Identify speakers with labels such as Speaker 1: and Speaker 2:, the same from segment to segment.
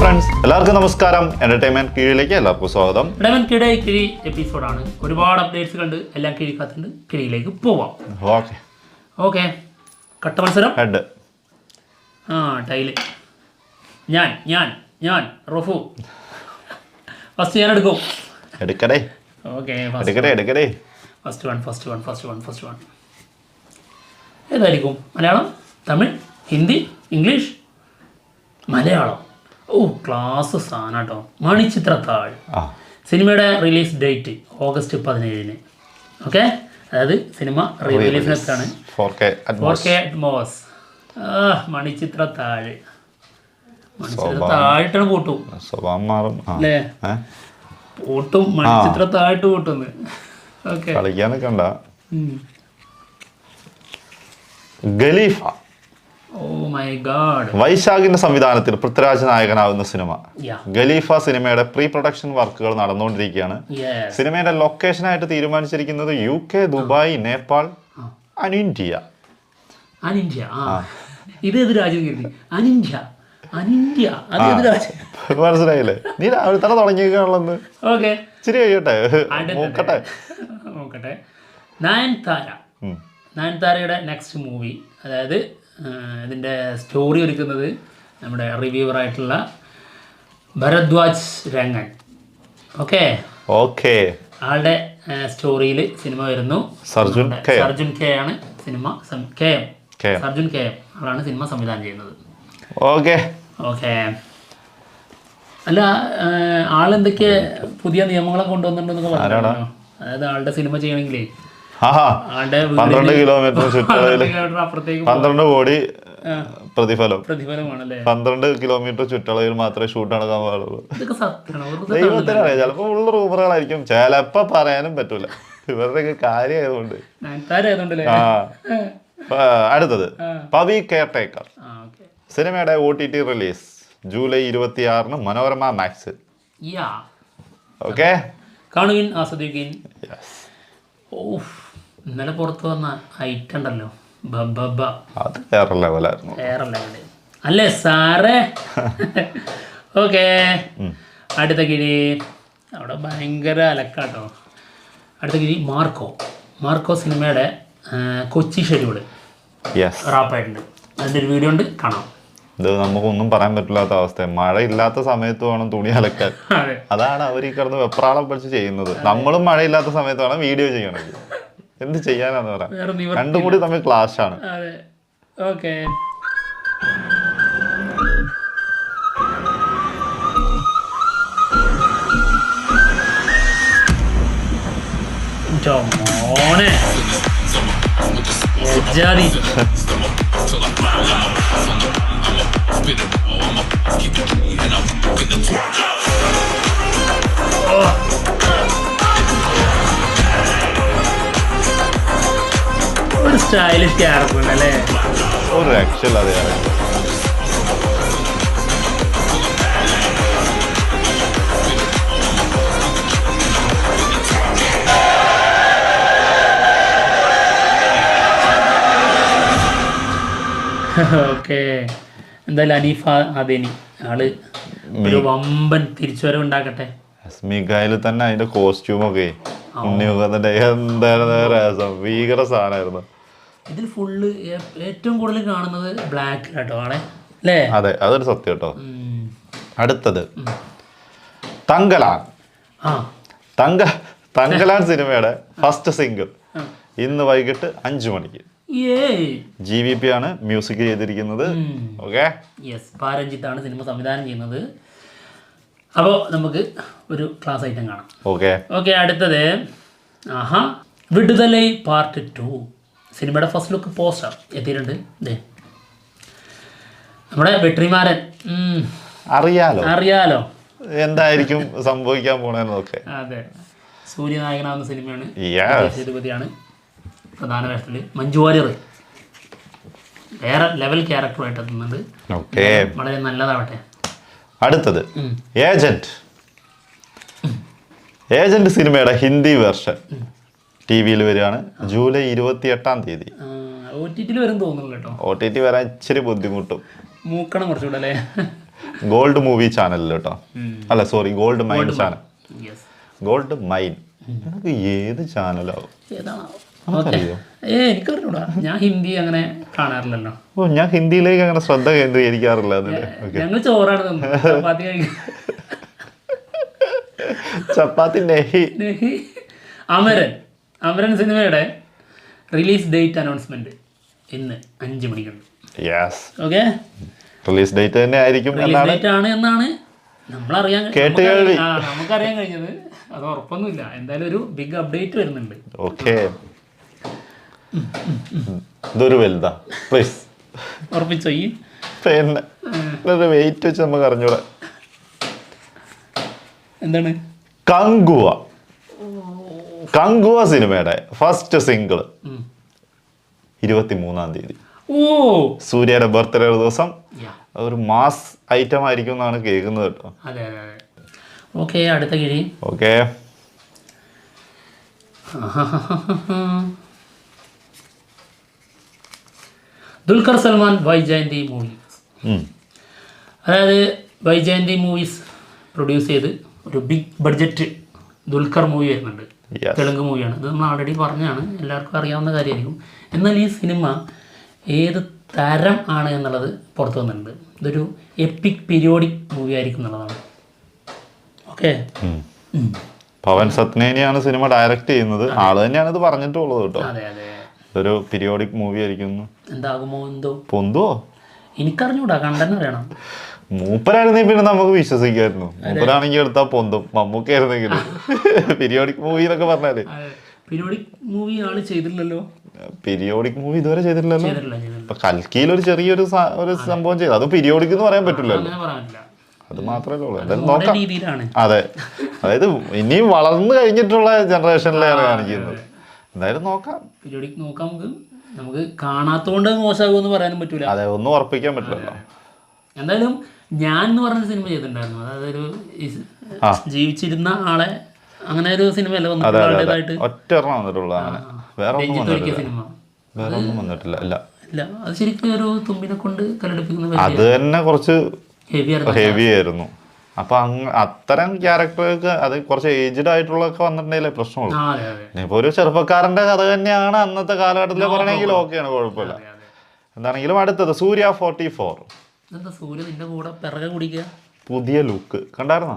Speaker 1: Friends, എല്ലാവർക്കും നമസ്കാരം. Entertainment കീഴിലേക്ക് എല്ലാവർക്കും സ്വാഗതം.
Speaker 2: കിഴി എപ്പിസോഡാണ്. ഒരുപാട് അപ്ഡേറ്റ്സ് കണ്ട് എല്ലാം കിഴിക്കാത്തുണ്ട്. കിഴിയിലേക്ക് പോവാം. ഓക്കെ കട്ട മത്സരം.
Speaker 1: ഹെഡ്.
Speaker 2: ടൈല്. ഞാൻ റഫു. ഫസ്റ്റ് ഞാൻ എടുക്കും.
Speaker 1: എടുക്കടേ.
Speaker 2: ഓക്കെ
Speaker 1: എടുക്കടേ.
Speaker 2: ഫസ്റ്റ് വൺ ഏതായിരിക്കും? മലയാളം, തമിഴ്, ഹിന്ദി, ഇംഗ്ലീഷ്? മലയാളം. ക്ലാസ് സാധനം കേട്ടോ. മണിച്ചിത്രത്താഴ്. സിനിമയുടെ റിലീസ് ഡേറ്റ് ഓഗസ്റ്റ് 17. ഓക്കെ, അതായത് സിനിമ റിലീസിനെത്താണ്
Speaker 1: 4K
Speaker 2: അറ്റ്മോസ്. മണിച്ചിത്രത്താഴ് മണിച്ചിത്രത്താഴിട്ടാണ് പൂട്ടും അല്ലേ? പൂട്ടും മണിച്ചിത്രത്താഴിട്ട് പൂട്ടുന്നു. ഓക്കെ,
Speaker 1: കളിക്കാനൊക്കെ ഉണ്ടാ. ഖലീഫ. വൈശാഖിന്റെ സംവിധാനത്തിൽ പൃഥ്വിരാജ് നായകനാവുന്ന സിനിമ ഖലീഫ സിനിമയുടെ പ്രീ പ്രൊഡക്ഷൻ വർക്കുകൾ നടന്നുകൊണ്ടിരിക്കുകയാണ്. സിനിമയുടെ ലൊക്കേഷനായിട്ട് തീരുമാനിച്ചിരിക്കുന്നത് UK, Dubai, Nepal and India. മനസ്സിലായില്ലേ? നീ രാവിലെ തന്നെ തുടങ്ങിയേക്കാണല്ലോ. ഇച്ചിരി കഴിയട്ടെ,
Speaker 2: നോക്കട്ടെ. നയൻതാരയുടെ നെക്സ്റ്റ് മൂവി, അതായത് ഇതിൻ്റെ സ്റ്റോറി ഒരുക്കുന്നത് നമ്മുടെ റിവ്യൂവറായിട്ടുള്ള ഭരദ്വാജ് രംഗൻ. ഓക്കെ, ആളുടെ സ്റ്റോറിയിൽ സിനിമ വരുന്നു. സർജുൻ കെ ആണ് സിനിമ. സർജുൻ കെ ആളാണ് സിനിമ സംവിധാനം ചെയ്യുന്നത്. ഓക്കെ. അല്ല, ആളെന്തൊക്കെ പുതിയ നിയമങ്ങളൊക്കെ കൊണ്ടുവന്നിട്ടുണ്ടെന്നൊക്കെ പറഞ്ഞു. അതായത് ആളുടെ സിനിമ ചെയ്യണമെങ്കിലേ
Speaker 1: 12 കിലോമീറ്റർ ചുറ്റളവിൽ 12 കോടി പ്രതിഫലമാണല്ലേ. 12 കിലോമീറ്റർ ചുറ്റളവിൽ മാത്രമേ ഷൂട്ട് നടക്കാൻ പാടുള്ളൂ. ദൈവത്തിനറിയാം, ചിലപ്പോ ഉള്ള റൂമറുകളായിരിക്കും, ചിലപ്പോ പറയാനും പറ്റൂല. ഇവരുടെയൊക്കെ കാര്യമായതുകൊണ്ട്. അടുത്തത് പവി കെയർടേക്കർ. സിനിമയുടെ OTT release July 26 Manorama Max. Okay,
Speaker 2: കാണുവിൻ, ആസ്വദിക്കുവിൻ. ഇന്നലെ പുറത്ത് വന്ന ഐറ്റം ഉണ്ടല്ലോ,
Speaker 1: അത് വേറെ ലെവലായിരുന്നു.
Speaker 2: അല്ലേ സാറേ? ഓക്കെ, അടുത്ത കിഴി. അവിടെ ഭയങ്കര അലക്കാട്ടോ. അടുത്ത കിഴി മാർക്കോ സിനിമയുടെ കൊച്ചി ഷെഡ്യൂള് റാപ്പായിട്ടുണ്ട്. അതിൻ്റെ ഒരു വീഡിയോ ഉണ്ട്, കാണാം.
Speaker 1: ഇത് നമുക്കൊന്നും പറയാൻ പറ്റില്ലാത്ത അവസ്ഥ. മഴ ഇല്ലാത്ത സമയത്ത് വേണം തുണി അലക്കാൻ. അതാണ് അവർ ഈ കിടന്ന് വെപ്രാളം പഠിച്ച് ചെയ്യുന്നത്. നമ്മളും മഴയില്ലാത്ത സമയത്ത് വേണം വീഡിയോ ചെയ്യണമെങ്കിൽ. എന്ത് ചെയ്യാനാന്ന് പറയാം, രണ്ടും കൂടി തമ്മിൽ ക്ലാഷ് ആണ്.
Speaker 2: ഓക്കെ, മോനെ ഒരു സ്റ്റൈലിഷ് ക്യാരക്ടർ അല്ലേ?
Speaker 1: ഒരു രക്ഷയില്ലാതെ
Speaker 2: ഓക്കെ. എന്തായാലും അനീഫ അദേനി ആള് ഒരു വമ്പൻ തിരിച്ചുവരവ് ഉണ്ടാക്കട്ടെ.
Speaker 1: മികായിൽ തന്നെ അതിന്റെ കോസ്റ്റ്യൂമൊക്കെ ഉണ്ണിമുഖത്തിന്റെ എന്തായിരുന്നു രസം, ഭീകര സാധനമായിരുന്നു.
Speaker 2: ഇതിൽ ഫുള്ള് ഏറ്റവും കൂടുതൽ കാണുന്നത് ബ്ലാക്ക് കേട്ടോ ആളെ, അല്ലേ?
Speaker 1: അതെ, അതൊരു സത്യം കേട്ടോ. അടുത്തത് തങ്കലാൻ സിനിമയുടെ ഫസ്റ്റ് സിംഗിൾ ഇന്ന് വൈകിട്ട് 5 മണിക്ക്. GVP ആണ് മ്യൂസിക് ചെയ്തിരിക്കുന്നത്. ഓക്കെ,
Speaker 2: പാരഞ്ജിത്താണ് സിനിമ സംവിധാനം ചെയ്യുന്നത്. അപ്പോൾ നമുക്ക് ഒരു ക്ലാസ് ഐറ്റം കാണാം. ഓക്കെ, അടുത്തത് വിടുതലൈ പാർട്ട് 2 സിനിമയുടെ ഫസ്റ്റ് ലുക്ക് പോസ്റ്റർ എത്തിയിട്ടുണ്ട്. നമ്മുടെ വെട്രിമാരൻ അറിയാലോ എന്തായിരിക്കും
Speaker 1: സംഭവിക്കാൻ പോണെന്നൊക്കെ.
Speaker 2: അതെ, സൂര്യനായകനാവുന്ന സിനിമയാണ്. സേതുപതിയാണ് പ്രധാന വേഷത്തിൽ. മഞ്ജു വാര്യർ വേറെ ലെവൽ ക്യാരക്ടറായിട്ട് എത്തുന്നുണ്ട്. വളരെ നല്ലതാവട്ടെ.
Speaker 1: അടുത്തത് ഏജന്റ് സിനിമയുടെ ഹിന്ദി വെർഷൻ ടിവിയിൽ വരികയാണ് ജൂലൈ 28
Speaker 2: OTT വരും തോന്നുന്നു കേട്ടോ.
Speaker 1: OTT വരാൻ ഇച്ചിരി ബുദ്ധിമുട്ടും.
Speaker 2: മൂക്കണം കുറച്ചുകൂടെ അല്ലേ?
Speaker 1: ഗോൾഡ് മൂവി ചാനലിൽ കേട്ടോ. അല്ല sorry, gold mine channel. Gold mine എനിക്ക് ഏത് ചാനലാവും?
Speaker 2: എനിക്കറിഞ്ഞൂടാ, ഞാൻ ഹിന്ദി അങ്ങനെ കാണാറില്ലല്ലോ.
Speaker 1: ഓ, ഞാൻ ഹിന്ദിയിലേക്ക് അങ്ങനെ ശ്രദ്ധ കേന്ദ്രീകരിക്കാറില്ല.
Speaker 2: ഞങ്ങൾ ചോറാണ് ചപ്പാത്തി കഴിക്കും.
Speaker 1: ചപ്പാത്തി നെഹി.
Speaker 2: അമരൻ സിനിമയുടെ റിലീസ് ഡേറ്റ് അനൗൺസ്മെന്റ് ഇന്ന് 5 മണിക്കുണ്ട്. ഓക്കെ,
Speaker 1: റിലീസ് ഡേറ്റ് തന്നെ ആയിരിക്കും
Speaker 2: എന്നാണ് നമ്മളറിയാൻ നമുക്കറിയാൻ കഴിഞ്ഞത്. അത് ഉറപ്പൊന്നുമില്ല, എന്തായാലും ഒരു ബിഗ് അപ്ഡേറ്റ് വരുന്നുണ്ട്.
Speaker 1: ഓക്കെ, ഇതൊരു വലുതാ പ്ലീസ്
Speaker 2: ഉറപ്പിച്ചോ? ഈ
Speaker 1: പിന്നെ വെയിറ്റ് വെച്ച് നമുക്ക് അറിഞ്ഞൂടാ. എന്താണ്? കങ്കുവ സിനിമയുടെ ഫസ്റ്റ് സിംഗിൾ 23-ാം തീയതി, സൂര്യയുടെ ബർത്ത്ഡേ ദിവസം ഒരു മാസ് ഐറ്റം ആയിരിക്കും എന്നാണ് കേൾക്കുന്നത് കേട്ടോ.
Speaker 2: ഓക്കെ, അടുത്ത കിഴി.
Speaker 1: Okay,
Speaker 2: Dulquer Salman Vyjayanthi movies. അതായത് വൈജയന്തി മൂവീസ് പ്രൊഡ്യൂസ് ചെയ്ത് ഒരു ബിഗ് ബഡ്ജറ്റ് ദുൽഖർ മൂവി വരുന്നുണ്ട്. തെലുങ്ക് മൂവിയാണ് ഇത്. നമ്മൾ ഓൾറെഡി പറഞ്ഞാണ്, എല്ലാവർക്കും അറിയാവുന്ന കാര്യമായിരിക്കും. എന്നാൽ ഈ സിനിമ ഏത് തരം ആണ് എന്നുള്ളത് പുറത്തു വന്നിട്ടുണ്ട്. ഇതൊരു എപ്പിക് പീരിയോഡിക് മൂവി ആയിരിക്കും എന്നുള്ളതാണ്. ഓക്കെ,
Speaker 1: പവൻ സത്നേനിയാണ് സിനിമ ഡയറക്റ്റ് ചെയ്യുന്നത്. ആള് തന്നെയാണ് ഇത് പറഞ്ഞിട്ടുള്ളത് കേട്ടോ. ഒരു പീരിയോഡിക് മൂവി ആയിരിക്കും.
Speaker 2: എന്താകുമോ എന്തോ
Speaker 1: പൊന്തുവോ
Speaker 2: എനിക്കറിഞ്ഞൂടാ, കണ്ടെന്ന് അറിയണം.
Speaker 1: മൂപ്പരായിരുന്നെങ്കിൽ പിന്നെ നമുക്ക് വിശ്വസിക്കായിരുന്നു. മൂപ്പരാണെങ്കിൽ എടുത്താൽ പൊന്തും. മമ്മൂക്കായിരുന്നെങ്കിലും പീരിയോഡിക് മൂവി എന്നൊക്കെ പറഞ്ഞാല്
Speaker 2: പീരിയോഡിക് മൂവി ആള് ചെയ്തില്ലല്ലോ.
Speaker 1: പീരിയോഡിക് മൂവി ഇതുവരെ ചെയ്തിട്ടില്ലല്ലോ. ഇപ്പൊ കൽക്കിയിൽ ഒരു ചെറിയൊരു സംഭവം ചെയ്തു. അത് പീരിയോഡിക് എന്ന് പറയാൻ പറ്റില്ലല്ലോ. അത് മാത്രമേ ഉള്ളൂ. എന്തായാലും നോക്കാം. അതെ, അതായത് ഇനിയും വളർന്നു കഴിഞ്ഞിട്ടുള്ള ജനറേഷനിലാണ് കാണിക്കുന്നത്. എന്തായാലും നോക്കാം.
Speaker 2: പീരിയോഡിക് നോക്കാം. നമുക്ക് കാണാത്തോണ്ട് മോശമാകുമെന്ന് പറയാനും പറ്റൂല.
Speaker 1: അതെ, ഒന്നും ഉറപ്പിക്കാൻ പറ്റില്ലല്ലോ.
Speaker 2: എന്തായാലും ഞാൻ എന്ന് പറഞ്ഞ സിനിമ ചെയ്തിട്ടുണ്ടായിരുന്നു. അതായത് ഒരു ജീവിച്ചിരുന്ന ആളെ അങ്ങനെ ഒരു സിനിമയല്ല വന്നിട്ടുള്ളതായിട്ട്.
Speaker 1: ഒറ്റ വന്നിട്ടുള്ള വേറെ ഒന്നും വന്നിട്ടില്ല.
Speaker 2: ഇല്ല, അത് ശരിക്കും ഒരു തുമ്പിനെ കൊണ്ട് കല്ലെടുപ്പിക്കുന്ന
Speaker 1: അത് തന്നെ കുറച്ച് ഹെവി ആയിരുന്നു. അപ്പൊ അത്തരം ക്യാരക്ടർക്ക് അത് കുറച്ച് ഏജ്ഡ് ആയിട്ടുള്ളതൊക്കെ വന്നിട്ടുണ്ടെങ്കിലേ പ്രശ്നമുള്ളൂ. ഇനിയിപ്പോ ഒരു ചെറുപ്പക്കാരന്റെ കഥ തന്നെയാണ് അന്നത്തെ കാലഘട്ടത്തിൽ പറയണമെങ്കിൽ ഓക്കെയാണ്, കുഴപ്പമില്ല. എന്താണെങ്കിലും അടുത്തത് സൂര്യ 44. പുതിയ ലുക്ക് കണ്ടായിരുന്നോ?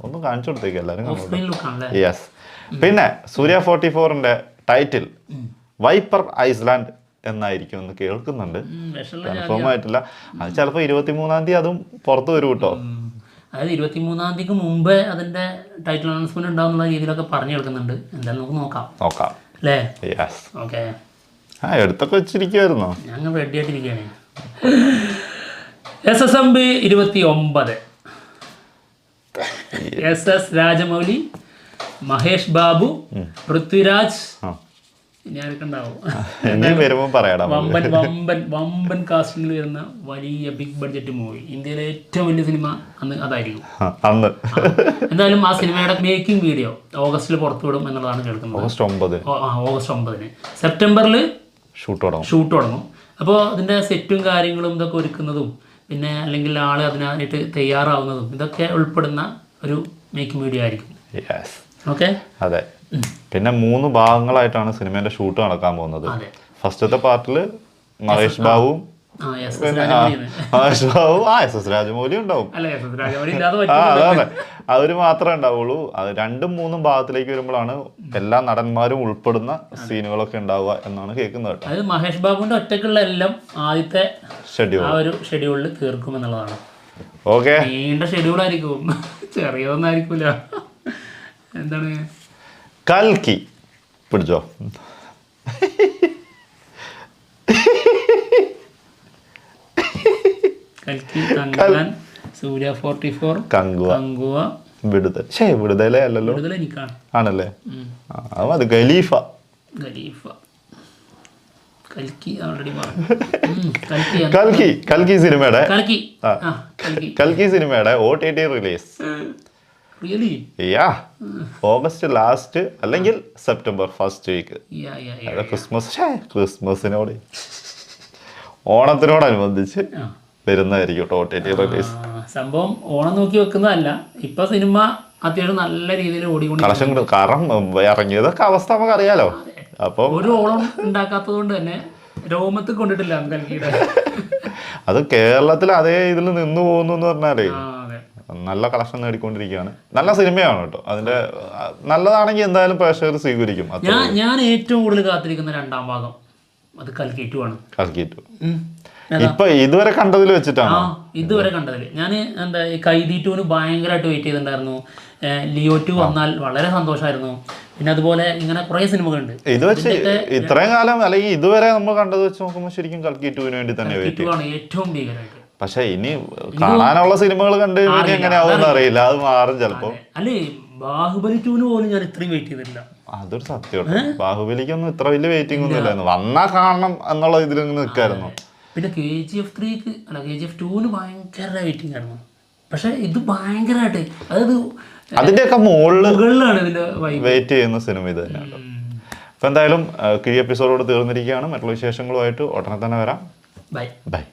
Speaker 1: ഒന്ന് കാണിച്ചു കൊടുത്തേക്ക് എല്ലാരും. യെസ്. പിന്നെ സൂര്യ 44ന്റെ ടൈറ്റിൽ വൈപ്പർ ഐസ്ലാൻഡ് എന്നായിരിക്കും എന്ന് കേൾക്കുന്നുണ്ട്. കൺഫേം ആയിട്ടില്ല. അത് ചിലപ്പോ 23-ാം തീയതി അതും പുറത്തു വരും കേട്ടോ.
Speaker 2: അതായത് 23-ാം തീയതിക്ക് മുമ്പേ അതിന്റെ ടൈറ്റിൽ അനൗൺസ്മെന്റ് ഉണ്ടാവുന്ന രീതിയിലൊക്കെ പറഞ്ഞു കേൾക്കുന്നുണ്ട്. എന്തായാലും നമുക്ക് നോക്കാം അല്ലേ? ഓക്കെ,
Speaker 1: എടുത്തൊക്കെ വെച്ചിരിക്കുവായിരുന്നോ?
Speaker 2: ഞങ്ങൾ റെഡി ആയിട്ടിരിക്കുകയാണ്. SSMB 29 SS രാജമൗലി, മഹേഷ് ബാബു, പൃഥ്വിരാജ്, വമ്പൻ കാസ്റ്റിംഗിൽ വരുന്ന വലിയ ബിഗ് ബഡ്ജറ്റ് മൂവി. ഇന്ത്യയിലെ ഏറ്റവും വലിയ സിനിമ അന്ന് അതായിരിക്കും. എന്തായാലും ആ സിനിമയുടെ മേക്കിംഗ് വീഡിയോ ഓഗസ്റ്റിൽ പുറത്തുവിടും എന്നുള്ളതാണ് കേൾക്കുന്നത്. ഓഗസ്റ്റ് 9-ന്. സെപ്റ്റംബറിൽ ഷൂട്ട് തുടങ്ങും. അപ്പോൾ അതിൻ്റെ സെറ്റും കാര്യങ്ങളും ഇതൊക്കെ ഒരുക്കുന്നതും പിന്നെ അല്ലെങ്കിൽ ആൾ അതിനായിട്ട് തയ്യാറാവുന്നതും ഇതൊക്കെ ഉൾപ്പെടുന്ന ഒരു മേക്കിംഗ് വീഡിയോ ആയിരിക്കും. ഓക്കെ,
Speaker 1: അതെ. പിന്നെ 3 ഭാഗങ്ങളായിട്ടാണ് സിനിമേന്റെ ഷൂട്ട് നടക്കാൻ പോകുന്നത്. ഫസ്റ്റത്തെ പാർട്ടില് മഹേഷ് ബാബുവും SS രാജമൗലി ഉണ്ടാവും. അതാണ്, അവര് മാത്രമേ ഉണ്ടാവുള്ളൂ. അത് 2-3 ഭാഗത്തിലേക്ക് വരുമ്പോഴാണ് എല്ലാ നടന്മാരും ഉൾപ്പെടുന്ന സീനുകളൊക്കെ ഉണ്ടാവുക എന്നാണ് കേൾക്കുന്നത് കേട്ടോ.
Speaker 2: അതായത് മഹേഷ് ബാബുവിന്റെ ഒറ്റക്കുള്ള എല്ലാം ആദ്യത്തെ ഷെഡ്യൂളിൽ തീർക്കും എന്നുള്ളതാണ്.
Speaker 1: ഓക്കെ,
Speaker 2: നീണ്ട ഷെഡ്യൂൾ ആയിരിക്കും, ചെറിയതൊന്നും ആയിരിക്കൂല. എന്താണ്
Speaker 1: കൽക്കി പിടിച്ചോ?
Speaker 2: സൂര്യ 44 കങ്കുവ
Speaker 1: വിടുതല അല്ലല്ലോ, ആണല്ലേ? അത് ഖലീഫ. കൽക്കി സിനിമയുടെ OTT റിലീസ് ഓഗസ്റ്റ് ലാസ്റ്റ് അല്ലെങ്കിൽ സെപ്റ്റംബർ ഫസ്റ്റ് വീക്ക്. ക്രിസ്മസിനോട് ഓണത്തിനോടനുബന്ധിച്ച് വരുന്നതായിരിക്കും OTT റിലീസ്.
Speaker 2: സംഭവം ഓണം നോക്കി വെക്കുന്നതല്ല, ഇപ്പൊ സിനിമ അത്യാവശ്യം നല്ല രീതിയിൽ ഓടിക്കൊണ്ടിരിക്കും.
Speaker 1: കാരണം ഇറങ്ങിയതൊക്കെ അവസ്ഥ നമുക്ക് അറിയാലോ. അപ്പൊ
Speaker 2: ഒരു ഓണം ഉണ്ടാക്കാത്തത് കൊണ്ട് തന്നെ രോമത്തിൽ കൊണ്ടിട്ടില്ല കൽക്കിയുടെ.
Speaker 1: അത് കേരളത്തിൽ അതേ ഇതിൽ നിന്ന് പോകുന്നു എന്ന് പറഞ്ഞാലേ നല്ല കളക്ഷൻ നേടിക്കൊണ്ടിരിക്കുകയാണ്. നല്ല സിനിമയാണ് കേട്ടോ. അതിന്റെ നല്ലതാണെങ്കിൽ എന്തായാലും പ്രേക്ഷകർ സ്വീകരിക്കും.
Speaker 2: ഞാൻ ഏറ്റവും കൂടുതൽ കാത്തിരിക്കുന്ന 2ാം ഭാഗം അത് കൽക്കി 2 ആണ്.
Speaker 1: കൽക്കി 2 ഇപ്പൊ ഇതുവരെ കണ്ടതിൽ വെച്ചിട്ടാണ്.
Speaker 2: ഇതുവരെ കണ്ടതിൽ ഞാൻ എന്താ കൈദി 2 ഭയങ്കരമായിട്ട് വെയിറ്റ് ചെയ്തിട്ടുണ്ടായിരുന്നു. ലിയോ 2 വന്നാൽ വളരെ സന്തോഷമായിരുന്നു. പിന്നെ അതുപോലെ ഇങ്ങനെ കുറെ സിനിമകളുണ്ട്.
Speaker 1: ഇത് വെച്ച് ഇത്രയും കാലം അല്ലെങ്കിൽ ഇതുവരെ നമ്മൾ കണ്ടത് വെച്ച് നോക്കുമ്പോൾ ശരിക്കും കൽക്കി 2 വേണ്ടി തന്നെ
Speaker 2: ഏറ്റവും ഭീകരമായിട്ട്.
Speaker 1: പക്ഷെ ഇനി കാണാനുള്ള സിനിമകൾ കണ്ട് എങ്ങനെയാവും അറിയില്ല, അത് മാറും ചിലപ്പോ.
Speaker 2: അല്ലേ ബാഹുബലി 2 പോലും ഞാൻ ഇത്രയും വെയിറ്റ് ചെയ്തിട്ടില്ല.
Speaker 1: അതൊരു സത്യമാണ്. ബാഹുബലിക്കൊന്നും ഇത്ര വലിയ വെയിറ്റിംഗ് ഒന്നും ഇല്ലായിരുന്നു. വന്നാ കാണണം എന്നുള്ള ഇതിൽ നിൽക്കായിരുന്നു.
Speaker 2: പിന്നെ KGF 3 അല്ല KGF 2 ഭയങ്കര വെയിറ്റിംഗ് ആയിരുന്നു. പക്ഷെ ഇത് ഭയങ്കരമായിട്ട് അതായത്
Speaker 1: അതിന്റെയൊക്കെ മുകളിലാണ്
Speaker 2: ഇതിന്റെ
Speaker 1: വെയിറ്റ് ചെയ്യുന്ന സിനിമ ഇത് തന്നെയാണ്. അപ്പൊ എന്തായാലും ഈ എപ്പിസോഡോട് തീർന്നിരിക്കുകയാണ്. മറ്റുള്ള വിശേഷങ്ങളുമായിട്ട് ഉടനെ തന്നെ വരാം.
Speaker 2: ബൈ.